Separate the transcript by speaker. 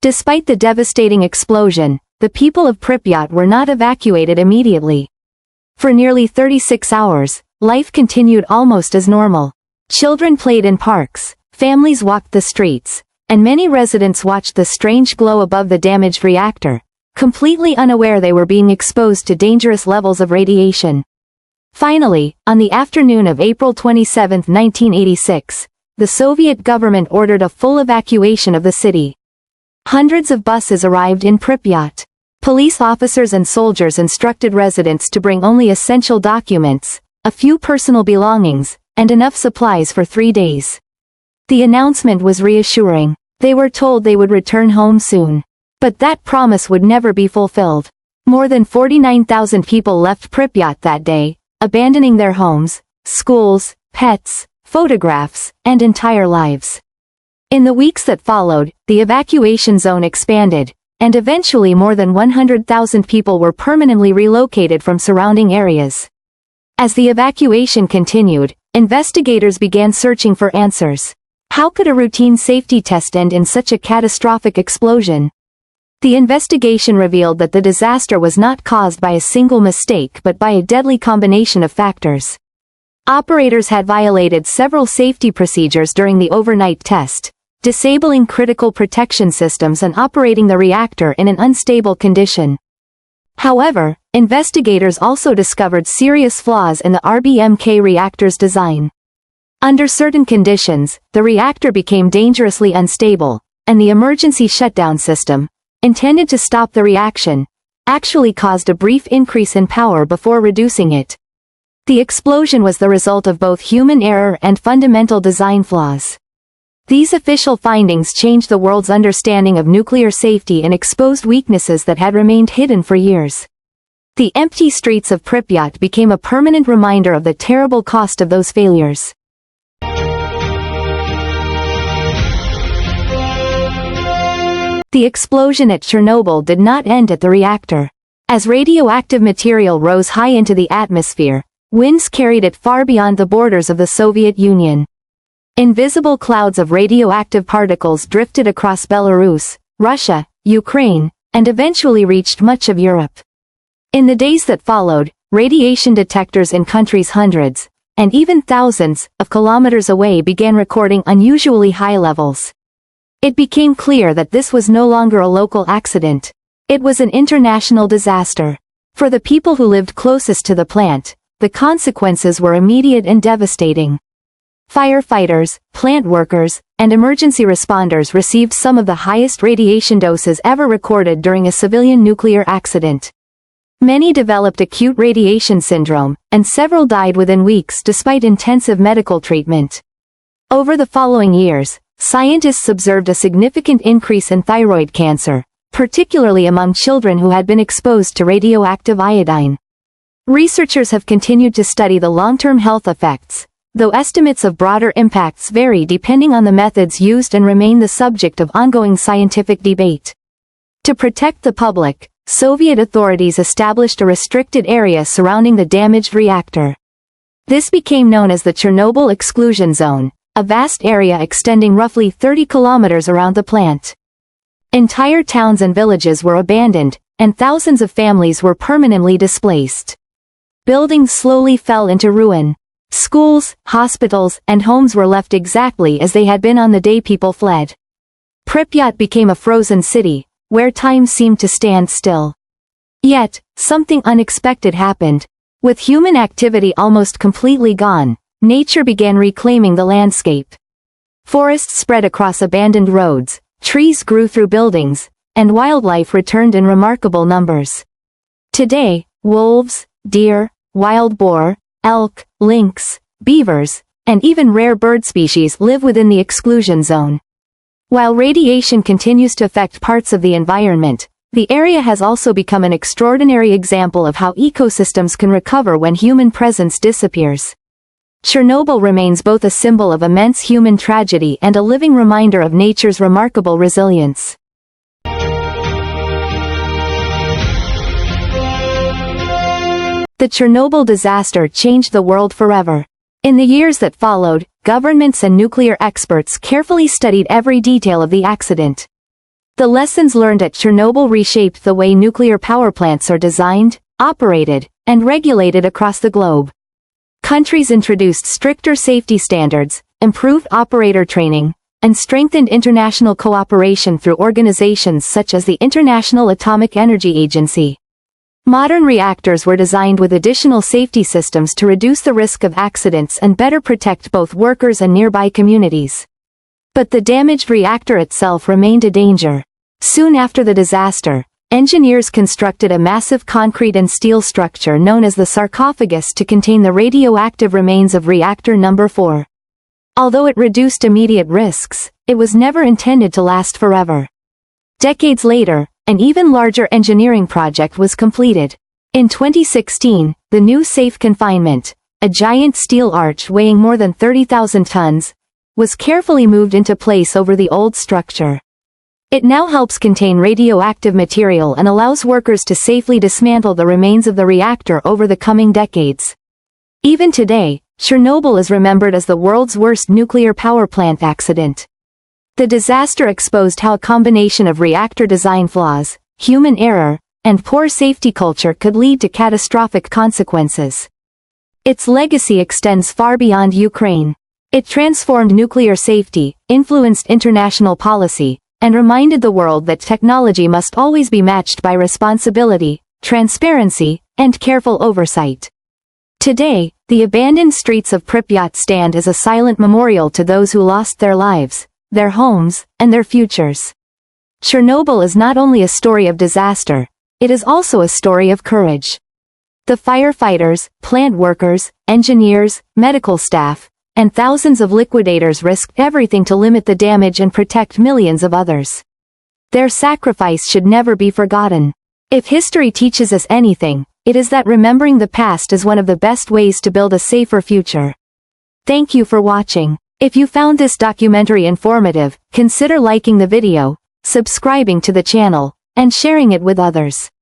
Speaker 1: Despite the devastating explosion, the people of Pripyat were not evacuated immediately. For nearly 36 hours, life continued almost as normal. Children played in parks, families walked the streets, and many residents watched the strange glow above the damaged reactor, completely unaware they were being exposed to dangerous levels of radiation. Finally, on the afternoon of April 27, 1986, the Soviet government ordered a full evacuation of the city. Hundreds of buses arrived in Pripyat. Police officers and soldiers instructed residents to bring only essential documents, a few personal belongings, and enough supplies for 3 days. The announcement was reassuring. They were told they would return home soon. But that promise would never be fulfilled. More than 49,000 people left Pripyat that day, abandoning their homes, schools, pets, photographs, and entire lives. In the weeks that followed, the evacuation zone expanded, and eventually more than 100,000 people were permanently relocated from surrounding areas. As the evacuation continued, investigators began searching for answers. How could a routine safety test end in such a catastrophic explosion? The investigation revealed that the disaster was not caused by a single mistake but by a deadly combination of factors. Operators had violated several safety procedures during the overnight test, disabling critical protection systems and operating the reactor in an unstable condition. However, investigators also discovered serious flaws in the RBMK reactor's design. Under certain conditions, the reactor became dangerously unstable, and the emergency shutdown system, intended to stop the reaction, actually caused a brief increase in power before reducing it. The explosion was the result of both human error and fundamental design flaws. These official findings changed the world's understanding of nuclear safety and exposed weaknesses that had remained hidden for years. The empty streets of Pripyat became a permanent reminder of the terrible cost of those failures. The explosion at Chernobyl did not end at the reactor. As radioactive material rose high into the atmosphere, winds carried it far beyond the borders of the Soviet Union. Invisible clouds of radioactive particles drifted across Belarus, Russia, Ukraine, and eventually reached much of Europe. In the days that followed, radiation detectors in countries hundreds, and even thousands, of kilometers away began recording unusually high levels. It became clear that this was no longer a local accident. It was an international disaster. For the people who lived closest to the plant, the consequences were immediate and devastating. Firefighters, plant workers, and emergency responders received some of the highest radiation doses ever recorded during a civilian nuclear accident. Many developed acute radiation syndrome, and several died within weeks despite intensive medical treatment. Over the following years, scientists observed a significant increase in thyroid cancer, particularly among children who had been exposed to radioactive iodine. Researchers have continued to study the long-term health effects, though estimates of broader impacts vary depending on the methods used and remain the subject of ongoing scientific debate. To protect the public, Soviet authorities established a restricted area surrounding the damaged reactor. This became known as the Chernobyl Exclusion Zone, a vast area extending roughly 30 kilometers around the plant. Entire towns and villages were abandoned, and thousands of families were permanently displaced. Buildings slowly fell into ruin. Schools, hospitals, and homes were left exactly as they had been on the day people fled. Pripyat became a frozen city, where time seemed to stand still. Yet, something unexpected happened. With human activity almost completely gone, nature began reclaiming the landscape. Forests spread across abandoned roads, trees grew through buildings, and wildlife returned in remarkable numbers. Today, wolves, deer, wild boar, elk, lynx, beavers, and even rare bird species live within the exclusion zone. While radiation continues to affect parts of the environment, the area has also become an extraordinary example of how ecosystems can recover when human presence disappears. Chernobyl remains both a symbol of immense human tragedy and a living reminder of nature's remarkable resilience. The Chernobyl disaster changed the world forever. In the years that followed, governments and nuclear experts carefully studied every detail of the accident. The lessons learned at Chernobyl reshaped the way nuclear power plants are designed, operated, and regulated across the globe. Countries introduced stricter safety standards, improved operator training, and strengthened international cooperation through organizations such as the International Atomic Energy Agency. Modern reactors were designed with additional safety systems to reduce the risk of accidents and better protect both workers and nearby communities. But the damaged reactor itself remained a danger. Soon after the disaster, engineers constructed a massive concrete and steel structure known as the sarcophagus to contain the radioactive remains of Reactor No. 4. Although it reduced immediate risks, it was never intended to last forever. Decades later, an even larger engineering project was completed. In 2016, the new safe confinement, a giant steel arch weighing more than 30,000 tons, was carefully moved into place over the old structure. It now helps contain radioactive material and allows workers to safely dismantle the remains of the reactor over the coming decades. Even today, Chernobyl is remembered as the world's worst nuclear power plant accident. The disaster exposed how a combination of reactor design flaws, human error, and poor safety culture could lead to catastrophic consequences. Its legacy extends far beyond Ukraine. It transformed nuclear safety, influenced international policy, and reminded the world that technology must always be matched by responsibility, transparency, and careful oversight. Today, the abandoned streets of Pripyat stand as a silent memorial to those who lost their lives, their homes, and their futures. Chernobyl is not only a story of disaster, it is also a story of courage. The firefighters, plant workers, engineers, medical staff, and thousands of liquidators risked everything to limit the damage and protect millions of others. Their sacrifice should never be forgotten. If history teaches us anything, it is that remembering the past is one of the best ways to build a safer future. Thank you for watching. If you found this documentary informative, consider liking the video, subscribing to the channel, and sharing it with others.